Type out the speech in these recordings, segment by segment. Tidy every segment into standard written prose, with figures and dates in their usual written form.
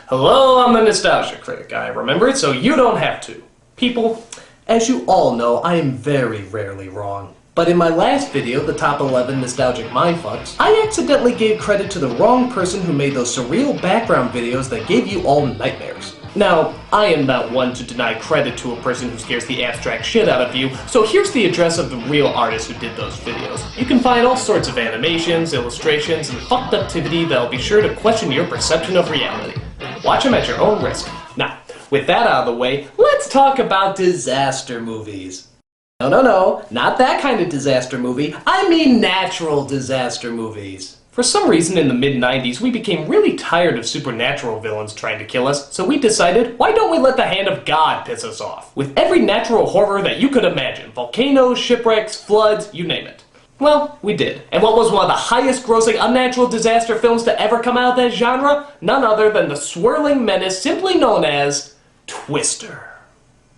Hello, I'm the Nostalgia Critic. I remember it so you don't have to. People, as you all know, I am very rarely wrong. But in my last video, the top 11 nostalgic mindfucks, I accidentally gave credit to the wrong person who made those surreal background videos that gave you all nightmares. Now, I am not one to deny credit to a person who scares the abstract shit out of you, so here's the address of the real artist who did those videos. You can find all sorts of animations, illustrations, and fucked uptivity that'll be sure to question your perception of reality. Watch them at your own risk. Now, with that out of the way, let's talk about disaster movies. No, not that kind of disaster movie. I mean natural disaster movies. For some reason in the mid-90s, we became really tired of supernatural villains trying to kill us, so we decided, why don't we let the hand of God piss us off? With every natural horror that you could imagine. Volcanoes, shipwrecks, floods, you name it. Well, we did. And what was one of the highest grossing unnatural disaster films to ever come out of that genre? None other than the swirling menace simply known as Twister.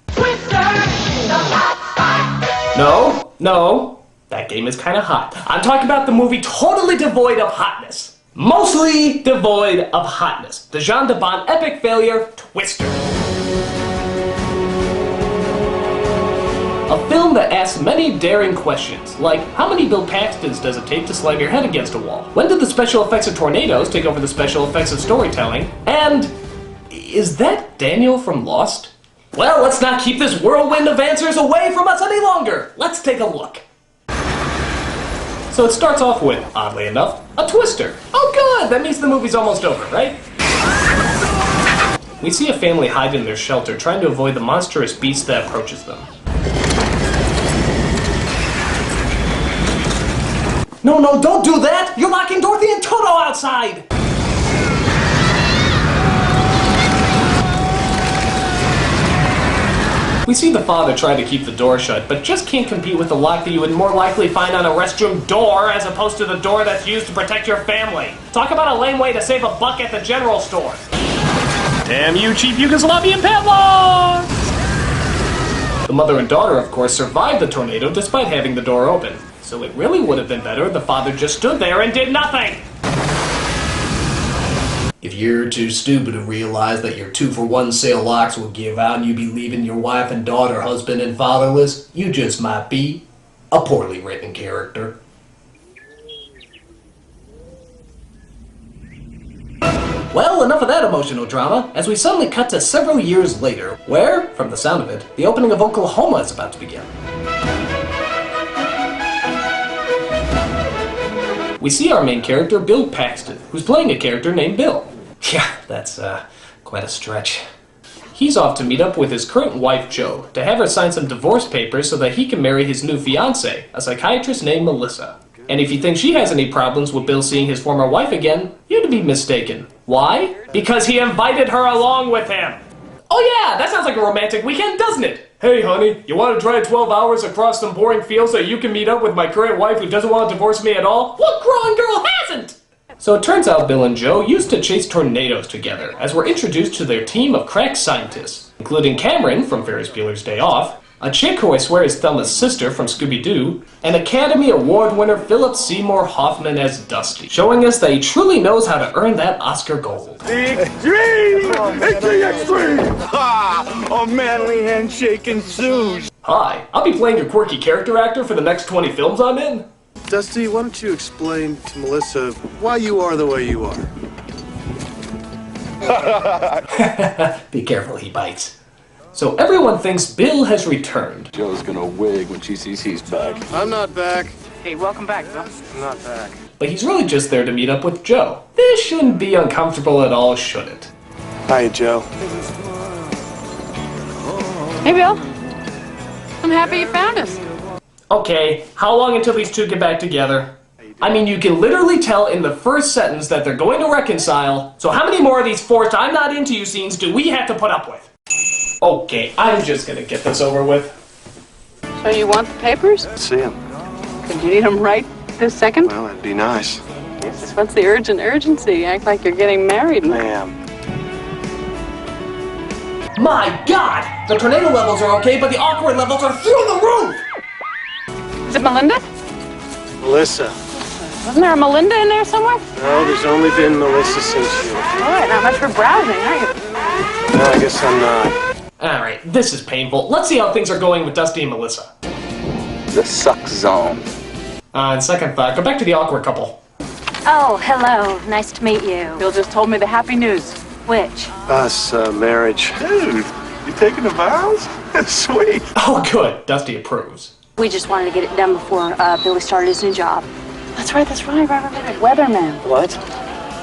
Twister! The hot spot! No. That game is kinda hot. I'm talking about the movie totally devoid of hotness. Mostly devoid of hotness. The Jean de Bond epic failure, Twister. A film that asks many daring questions, like how many Bill Paxtons does it take to slam your head against a wall? When did the special effects of tornadoes take over the special effects of storytelling? And is that Daniel from Lost? Well, let's not keep this whirlwind of answers away from us any longer. Let's take a look. So it starts off with, oddly enough, a twister. Oh good, that means the movie's almost over, right? We see a family hide in their shelter, trying to avoid the monstrous beast that approaches them. No, don't do that! You're locking Dorothy and Toto outside! We see the father try to keep the door shut, but just can't compete with the lock that you would more likely find on a restroom door as opposed to the door that's used to protect your family. Talk about a lame way to save a buck at the general store. Damn you cheap Yugoslavian padlocks! The mother and daughter, of course, survived the tornado despite having the door open. So it really would have been better if the father just stood there and did nothing! If you're too stupid to realize that your 2-for-1 sale locks will give out and you'd be leaving your wife and daughter, husband and fatherless, you just might be a poorly written character. Well, enough of that emotional drama, as we suddenly cut to several years later, where, from the sound of it, the opening of Oklahoma is about to begin. We see our main character, Bill Paxton, who's playing a character named Bill. Yeah, that's quite a stretch. He's off to meet up with his current wife, Jo, to have her sign some divorce papers so that he can marry his new fiancée, a psychiatrist named Melissa. And if you think she has any problems with Bill seeing his former wife again, you'd be mistaken. Why? Because he invited her along with him! Oh yeah, that sounds like a romantic weekend, doesn't it? Hey honey, you want to drive 12 hours across some boring fields so you can meet up with my current wife who doesn't want to divorce me at all? What grown girl hasn't? So it turns out Bill and Jo used to chase tornadoes together, as we're introduced to their team of crack scientists, including Cameron from Ferris Bueller's Day Off, a chick who I swear is Thelma's sister from Scooby-Doo, and Academy Award winner Philip Seymour Hoffman as Dusty, showing us that he truly knows how to earn that Oscar gold. The extreme! It's the extreme! Ha! A manly handshake ensues! Hi, I'll be playing your quirky character actor for the next 20 films I'm in. Dusty, why don't you explain to Melissa why you are the way you are? Be careful, he bites. So everyone thinks Bill has returned. Joe's gonna wig when she sees he's back. I'm not back. Hey, welcome back, Bill. I'm not back. But he's really just there to meet up with Jo. This shouldn't be uncomfortable at all, should it? Hi, Joe. Hey, Bill. I'm happy you found us. Okay, how long until these two get back together? I mean, you can literally tell in the first sentence that they're going to reconcile, so how many more of these forced I'm not into you scenes do we have to put up with? Okay, I'm just gonna get this over with. So you want the papers? See him. Could you need them right this second? Well, that'd be nice. What's the urgency? Act like you're getting married. Ma'am. My God! The tornado levels are okay, but the awkward levels are through the roof! Is it Melinda? Melissa. Wasn't there a Melinda in there somewhere? No, there's only been Melissa since you. All right, not much for browsing, are you? No, I guess I'm not. Alright, this is painful. Let's see how things are going with Dusty and Melissa. The suck zone. On second thought, go back to the awkward couple. Oh, hello. Nice to meet you. Bill just told me the happy news. Which? Us, marriage. Dude, you taking the vows? Sweet. Oh good, Dusty approves. We just wanted to get it done before Billy started his new job. That's right, Robert. Weatherman. What?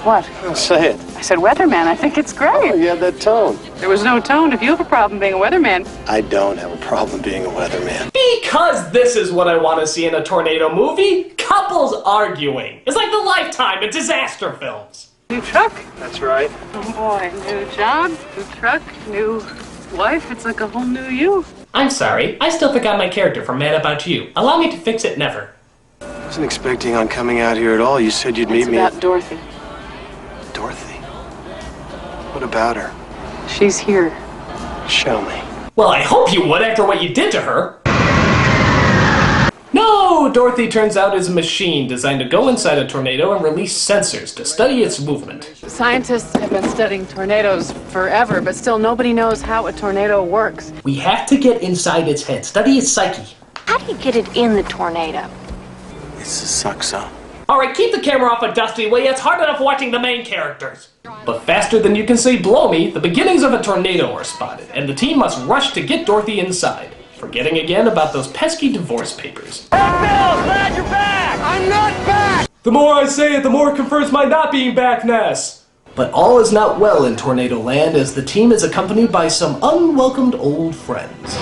What? Oh, say it. I said weatherman. I think it's great. Oh, you had that tone. There was no tone. If you have a problem being a weatherman. I don't have a problem being a weatherman. Because this is what I want to see in a tornado movie. Couples arguing. It's like the Lifetime of disaster films. New truck? That's right. Oh boy, new job, new truck, new wife. It's like a whole new you. I'm sorry, I still forgot my character from Mad About You. Allow me to fix it never. I wasn't expecting on coming out here at all. You said you'd meet It's me about at... Dorothy. Dorothy? What about her? She's here. Show me. Well, I hope you would after what you did to her. No, Dorothy turns out is a machine designed to go inside a tornado and release sensors to study its movement. Scientists have been studying tornadoes forever, but still nobody knows how a tornado works. We have to get inside its head, study its psyche. How do you get it in the tornado? It's the suck zone. Alright, keep the camera off of Dusty, will ya? It's hard enough watching the main characters. But faster than you can say blow me, the beginnings of a tornado are spotted, and the team must rush to get Dorothy inside, forgetting again about those pesky divorce papers. Glad you're back! I'm not back! The more I say it, the more it confirms my not being backness. But all is not well in Tornado Land as the team is accompanied by some unwelcomed old friends.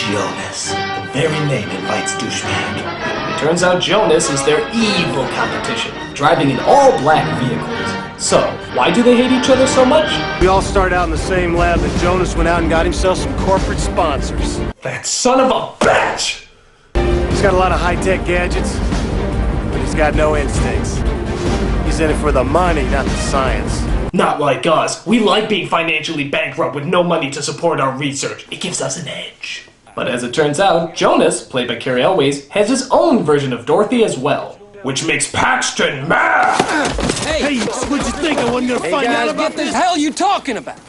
Jonas. The very name invites douchebag. It turns out Jonas is their evil competition, driving in all black vehicles. So, why do they hate each other so much? We all started out in the same lab, and Jonas went out and got himself some corporate sponsors. That son of a bitch! He's got a lot of high-tech gadgets, but he's got no instincts. He's in it for the money, not the science. Not like us. We like being financially bankrupt with no money to support our research. It gives us an edge. But as it turns out, Jonas, played by Carrie Elways, has his own version of Dorothy as well, which makes Paxton mad! Hey, what'd you think? I wasn't gonna find out about what the hell you talking about?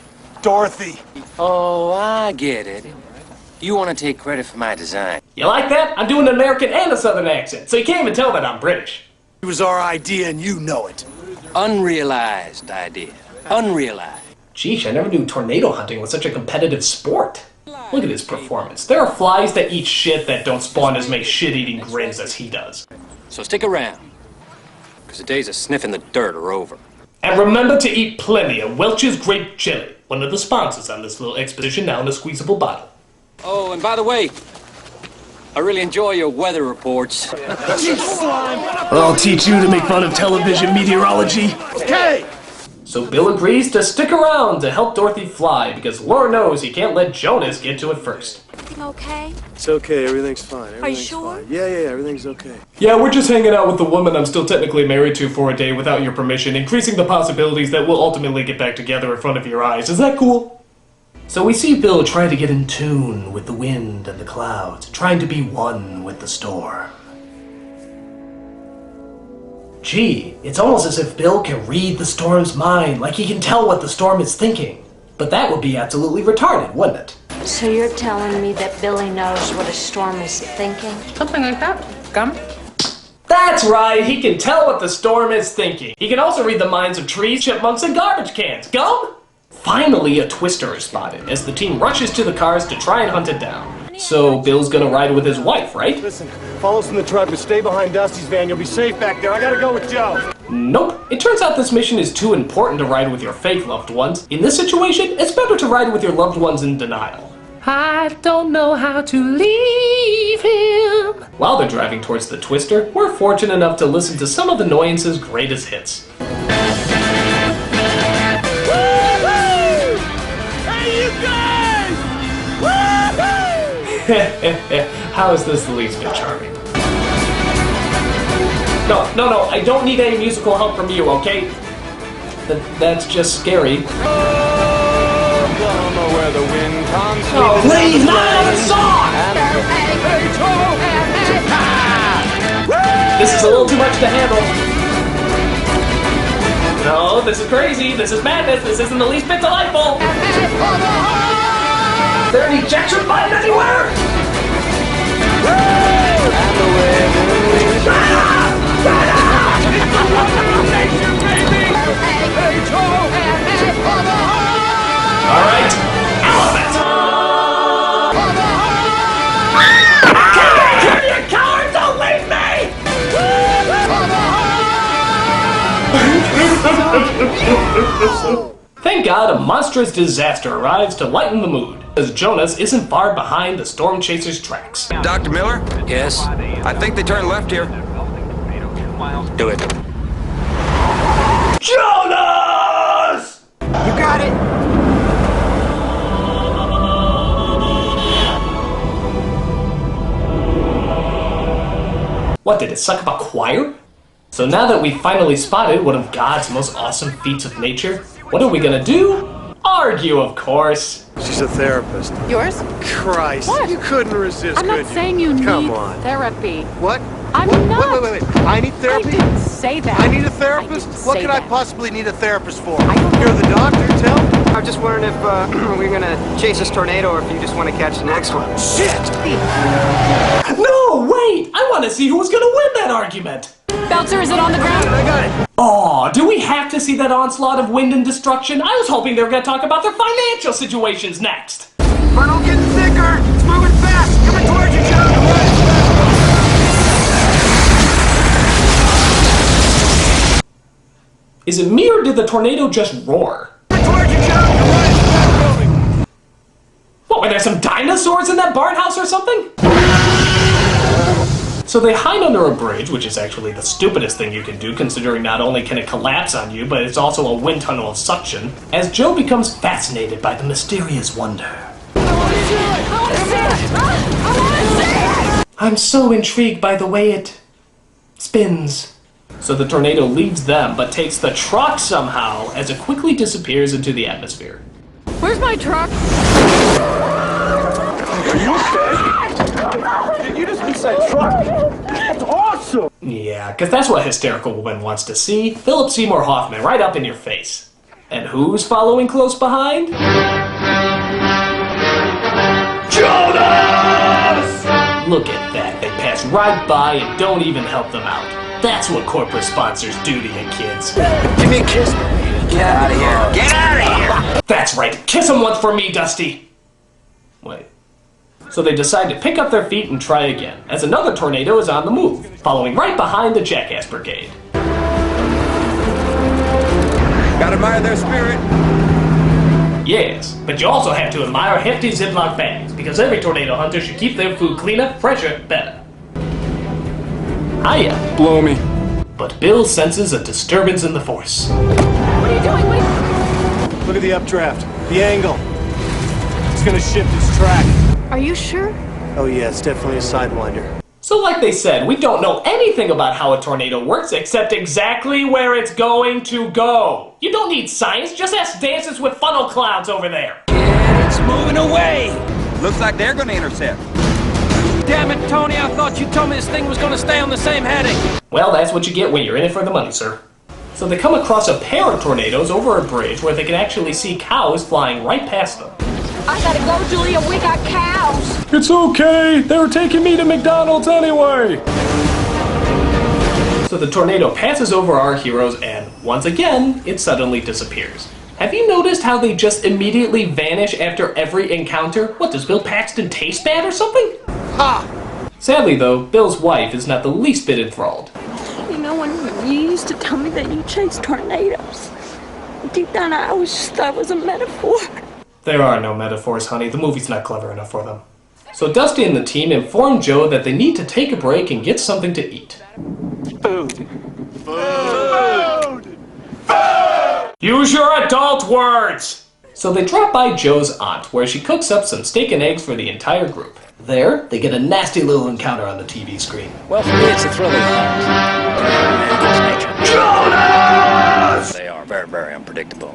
Dorothy. Oh, I get it. You want to take credit for my design. You like that? I'm doing an American and a Southern accent, so you can't even tell that I'm British. It was our idea, and you know it. Unrealized idea. Unrealized. Geesh, I never knew tornado hunting was such a competitive sport. Look at his performance. There are flies that eat shit that don't spawn as many shit-eating grins as he does. So stick around, because the days of sniffing the dirt are over. And remember to eat plenty of Welch's grape chili, one of the sponsors on this little expedition now in a squeezable bottle. Oh, and by the way, I really enjoy your weather reports. I'll teach you to make fun of television meteorology. Okay! So Bill agrees to stick around to help Dorothy fly because Laura knows he can't let Jonas get to it first. Everything okay? It's okay, everything's fine. Are you sure? Fine. Yeah, everything's okay. Yeah, we're just hanging out with the woman I'm still technically married to for a day without your permission, increasing the possibilities that we'll ultimately get back together in front of your eyes. Is that cool? So we see Bill try to get in tune with the wind and the clouds, trying to be one with the storm. Gee, it's almost as if Bill can read the storm's mind, like he can tell what the storm is thinking. But that would be absolutely retarded, wouldn't it? So you're telling me that Billy knows what a storm is thinking? Something like that. Gum? That's right, he can tell what the storm is thinking. He can also read the minds of trees, chipmunks, and garbage cans. Gum? Finally, a twister is spotted as the team rushes to the cars to try and hunt it down. So Bill's gonna ride with his wife, right? Listen, follow us in the truck, but stay behind Dusty's van. You'll be safe back there. I gotta go with Joe. Nope. It turns out this mission is too important to ride with your fake loved ones. In this situation, it's better to ride with your loved ones in denial. I don't know how to leave him. While they're driving towards the twister, we're fortunate enough to listen to some of Annoyance's greatest hits. How is this the least bit charming? No, I don't need any musical help from you, okay? That's just scary. Oklahoma, where where the wind comes Oh, please, not another song! This is a little too much to handle. No, this is crazy. This is madness. This isn't the least bit delightful. Is there an ejection button anywhere? All right, elephant. Come back here, you coward! Don't leave me! Thank God a monstrous disaster arrives to lighten the mood, as Jonas isn't far behind the storm chaser's tracks. Dr. Miller? Yes? I think they turned left here. Do it. Jonas! You got it! What, did it suck up a choir? So now that we've finally spotted one of God's most awesome feats of nature, what are we gonna do? Argue, of course. She's a therapist. Yours? Christ, What? you couldn't resist, I'm not could you? saying you Come need on. therapy. What? I'm What? not. Wait. I need therapy? I didn't say that. I need a therapist? I didn't What say could I that. possibly need a therapist for? I don't know. You're the doctor, tell me. I was just wondering if we're gonna chase this tornado or if you just want to catch the next one. Shit! No, wait! I want to see who was gonna win that argument! Belzer, is it on the ground? I got it. Aw, do we have to see that onslaught of wind and destruction? I was hoping they were gonna talk about their financial situations next! Funnel getting thicker. It's moving fast. Coming towards you, Joe. Is it me or did the tornado just roar? Coming towards you, Joe. What, were there some dinosaurs in that barn house or something? So they hide under a bridge, which is actually the stupidest thing you can do, considering not only can it collapse on you, but it's also a wind tunnel of suction, as Joe becomes fascinated by the mysterious wonder. I'm so intrigued by the way it spins. So the tornado leaves them, but takes the truck somehow, as it quickly disappears into the atmosphere. Where's my truck? Are you okay? Did you just say truck? That's awesome! Yeah, because that's what Hysterical Woman wants to see. Philip Seymour Hoffman right up in your face. And who's following close behind? Jonas! Look at that. They pass right by and don't even help them out. That's what corporate sponsors do to you kids. Give me a kiss. Get out of here! Get out of here! That's right. Kiss him once for me, Dusty. Wait. So they decide to pick up their feet and try again, as another tornado is on the move, following right behind the Jackass Brigade. Gotta admire their spirit. Yes, but you also have to admire hefty Ziploc bags, because every tornado hunter should keep their food cleaner, fresher, better. Hiya. Blow me. But Bill senses a disturbance in the force. What are you doing? Wait. Look at the updraft. The angle. It's gonna shift its track. Are you sure? Oh yeah, it's definitely a sidewinder. So like they said, we don't know anything about how a tornado works except exactly where it's going to go. You don't need science, just ask Dances with Funnel Clouds over there. It's moving away! Looks like they're gonna intercept. Damn it, Tony, I thought you told me this thing was gonna stay on the same heading. Well, that's what you get when you're in it for the money, sir. So they come across a pair of tornadoes over a bridge where they can actually see cows flying right past them. I gotta go, Julia. We got cows. It's okay. They were taking me to McDonald's anyway. So the tornado passes over our heroes and, once again, it suddenly disappears. Have you noticed how they just immediately vanish after every encounter? What, does Bill Paxton taste bad or something? Ha! Sadly though, Bill's wife is not the least bit enthralled. You know, when you used to tell me that you chased tornadoes, deep down I always just thought it was a metaphor. There are no metaphors, honey. The movie's not clever enough for them. So Dusty and the team inform Joe that they need to take a break and get something to eat. Food. Use your adult words! So they drop by Joe's aunt, where she cooks up some steak and eggs for the entire group. There, they get a nasty little encounter on the TV screen. Well, for me, it's a thrilling thing. Jonas! They are very, very unpredictable.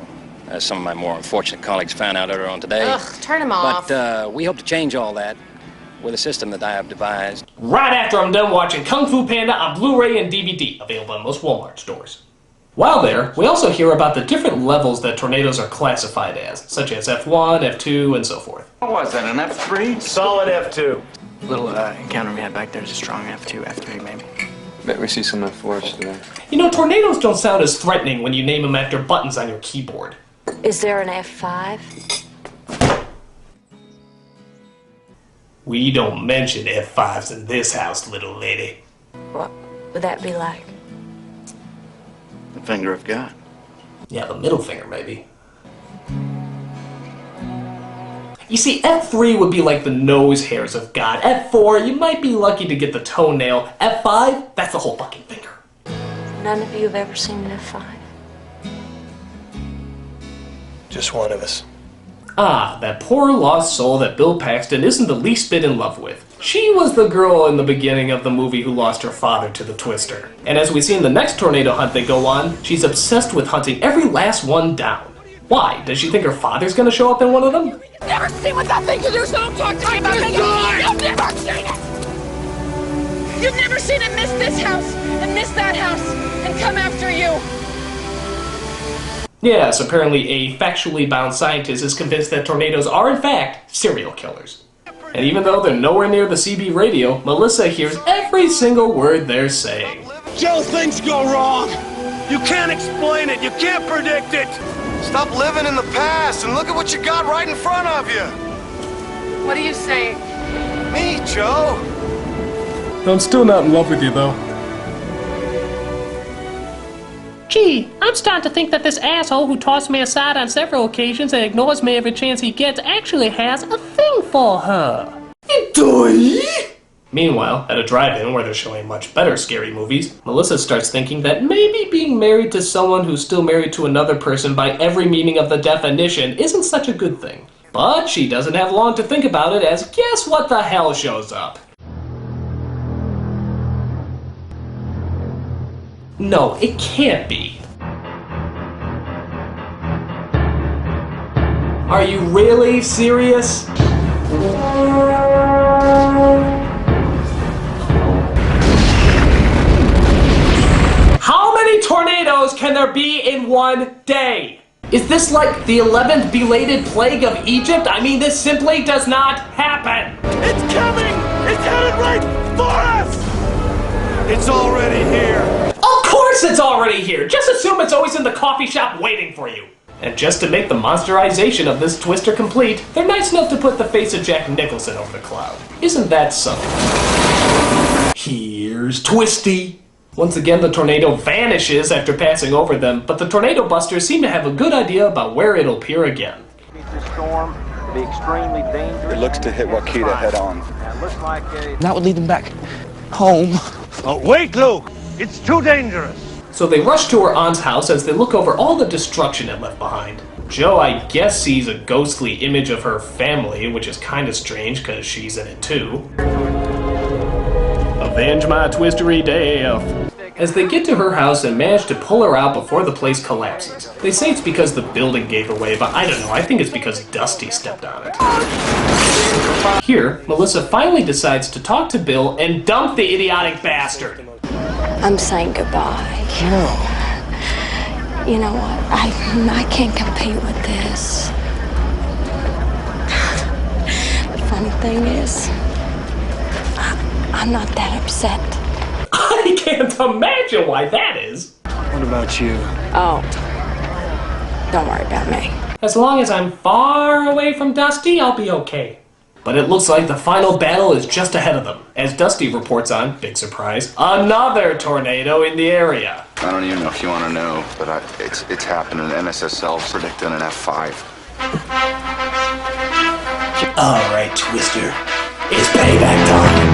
as some of my more unfortunate colleagues found out earlier on today. Ugh, turn him off. But we hope to change all that with a system that I have devised. Right after I'm done watching Kung Fu Panda on Blu-ray and DVD, available in most Walmart stores. While there, we also hear about the different levels that tornadoes are classified as, such as F1, F2, and so forth. What was that, an F3? Solid F2. Little encounter we had back there is a strong F2, F3 maybe. Bet we see some F4s today. You know, tornadoes don't sound as threatening when you name them after buttons on your keyboard. Is there an F5? We don't mention F5s in this house, little lady. What would that be like? The finger of God. Yeah, the middle finger, maybe. You see, F3 would be like the nose hairs of God. F4, you might be lucky to get the toenail. F5, that's the whole fucking finger. None of you have ever seen an F5? Just one of us. Ah, that poor lost soul that Bill Paxton isn't the least bit in love with. She was the girl in the beginning of the movie who lost her father to the Twister. And as we see in the next tornado hunt they go on, she's obsessed with hunting every last one down. Why? Does she think her father's gonna show up in one of them? Never seen what that thing can do, so don't talk to me about it. You've never seen it! You've never seen it miss this house, and miss that house, and come after you! Yes, apparently a factually bound scientist is convinced that tornadoes are in fact serial killers. And even though they're nowhere near the CB radio, Melissa hears every single word they're saying. Joe, things go wrong. You can't explain it. You can't predict it. Stop living in the past and look at what you got right in front of you. What are you saying? Me, Joe. I'm still not in love with you, though. Gee, I'm starting to think that this asshole who tossed me aside on several occasions and ignores me every chance he gets actually has a thing for her. Meanwhile, at a drive-in where they're showing much better scary movies, Melissa starts thinking that maybe being married to someone who's still married to another person by every meaning of the definition isn't such a good thing. But she doesn't have long to think about it, as guess what the hell shows up? No, it can't be. Are you really serious? How many tornadoes can there be in one day? Is this like the 11th belated plague of Egypt? I mean, this simply does not happen. It's coming! It's headed right for us! It's already here. Of course it's already here! Just assume it's always in the coffee shop waiting for you. And just to make the monsterization of this twister complete, they're nice enough to put the face of Jack Nicholson over the cloud. Isn't that something? Here's Twisty. Once again, the tornado vanishes after passing over them, but the tornado busters seem to have a good idea about where it'll appear again. It looks to hit Wakita head on. That would lead them back home. Oh, wait, Luke! It's too dangerous. So they rush to her aunt's house as they look over all the destruction it left behind. Joe, I guess, sees a ghostly image of her family, which is kind of strange because she's in it too. Avenge my twistery death. As they get to her house and manage to pull her out before the place collapses. They say it's because the building gave away, but I don't know, I think it's because Dusty stepped on it. Here, Melissa finally decides to talk to Bill and dump the idiotic bastard. I'm saying goodbye. You know what? I can't compete with this. The funny thing is, I'm not that upset. I can't imagine why that is. What about you? Oh, don't worry about me. As long as I'm far away from Dusty, I'll be okay. But it looks like the final battle is just ahead of them, as Dusty reports on, big surprise, another tornado in the area. I don't even know if you want to know, but it's happening. NSSL predicting an F5. All right, Twister. It's payback time.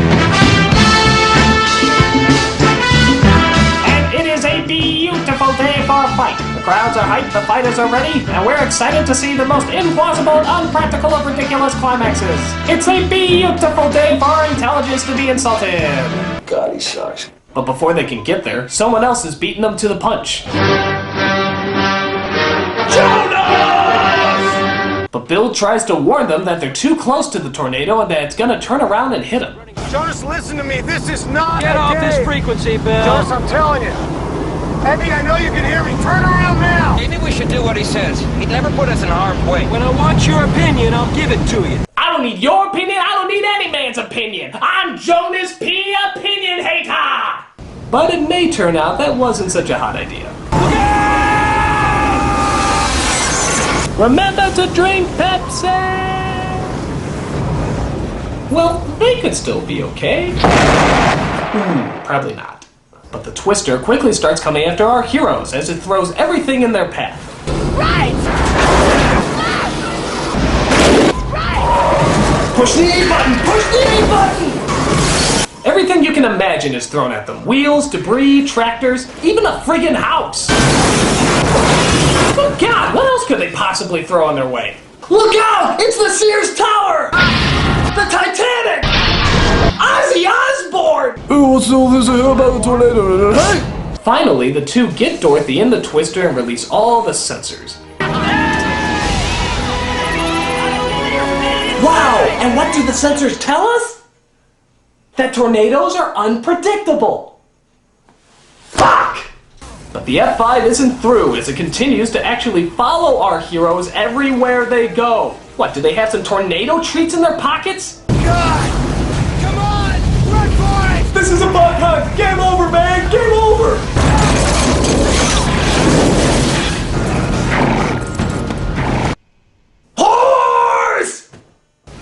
And it is a beautiful day for a fight. The crowds are hyped, the fighters are ready, and we're excited to see the most implausible, unpractical, and ridiculous climaxes. It's a beautiful day for our intelligence to be insulted. God, he sucks. But before they can get there, someone else is beating them to the punch. Jonah! But Bill tries to warn them that they're too close to the tornado and that it's gonna turn around and hit them. Jonas, listen to me. This is not Get a off game. this frequency, Bill. Jonas, I'm telling you. Eddie, I know you can hear me. Turn around now. Maybe we should do what he says. He'd never put us in harm's way. When I want your opinion, I'll give it to you. I don't need your opinion, I don't need any man's opinion. I'm Jonas P. Opinion Hater! But it may turn out that wasn't such a hot idea. Remember to drink Pepsi! Well, they could still be okay. Probably not. But the Twister quickly starts coming after our heroes as it throws everything in their path. Right! Push the A button! Push the A button! Everything you can imagine is thrown at them. Wheels, debris, tractors, even a friggin' house. Oh God, what else could they possibly throw on their way? Look out! It's the Sears Tower! The Titanic! Ozzy Osbourne! What's all this about the tornado? Hey! Finally, the two get Dorothy in the Twister and release all the sensors. Wow! And what do the sensors tell us? That tornadoes are unpredictable. Fuck! But the F5 isn't through as it continues to actually follow our heroes everywhere they go. What, do they have some tornado treats in their pockets? God! Come on! Run for it! This is a bug hunt! Game over, man! Game over! Horse!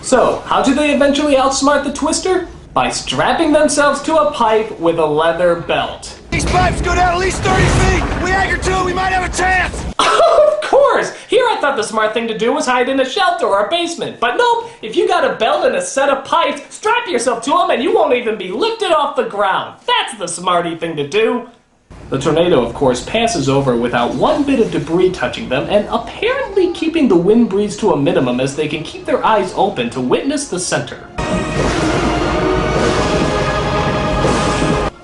So, how do they eventually outsmart the Twister? By strapping themselves to a pipe with a leather belt. These pipes go down at least 30 feet! We anchor to it, we might have a chance! Of course! Here I thought the smart thing to do was hide in a shelter or a basement. But nope, if you got a belt and a set of pipes, strap yourself to them and you won't even be lifted off the ground. That's the smarty thing to do. The tornado, of course, passes over without one bit of debris touching them and apparently keeping the wind breeze to a minimum as they can keep their eyes open to witness the center.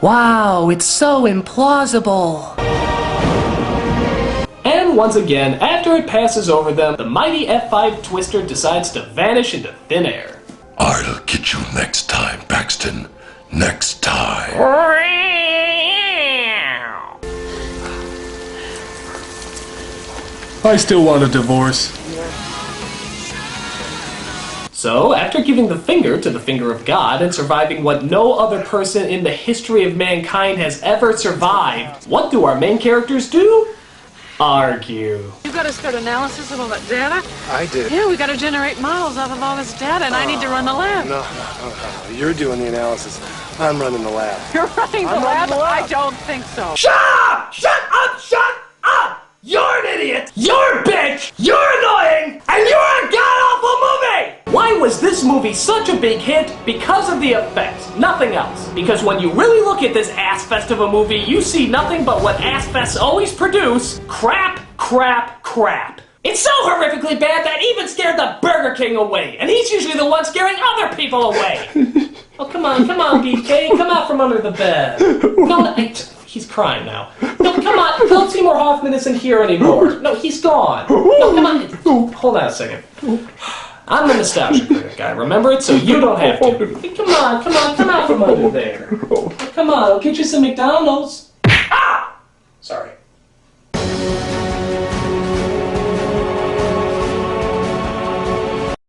Wow, it's so implausible. And once again, after it passes over them, the mighty F5 Twister decides to vanish into thin air. I'll get you next time, Paxton. Next time. I still want a divorce. So, after giving the finger to the finger of God and surviving what no other person in the history of mankind has ever survived, what do our main characters do? Argue. You gotta start analysis of all that data? I did. Yeah, we gotta generate models out of all this data, and I need to run the lab. No. You're doing the analysis. I'm running the lab. You're running the lab? I don't think so. Shut up! Shut up! Shut up! You're an idiot! You're a bitch! You're annoying! And you're a god-awful movie! Why was this movie such a big hit? Because of the effects, nothing else. Because when you really look at this ass-fest of a movie, you see nothing but what ass-fests always produce: crap, crap, crap. It's so horrifically bad that even scared the Burger King away, and he's usually the one scaring other people away. Oh, come on, BK, come out from under the bed. No, he's crying now. No, come on, Philip Seymour Hoffman isn't here anymore. No, he's gone. No, come on. Hold on a second. I'm the nostalgia critic guy, remember it? So you don't have to. Hey, come on, come out from under there. Come on, I'll get you some McDonald's. Ah! Sorry.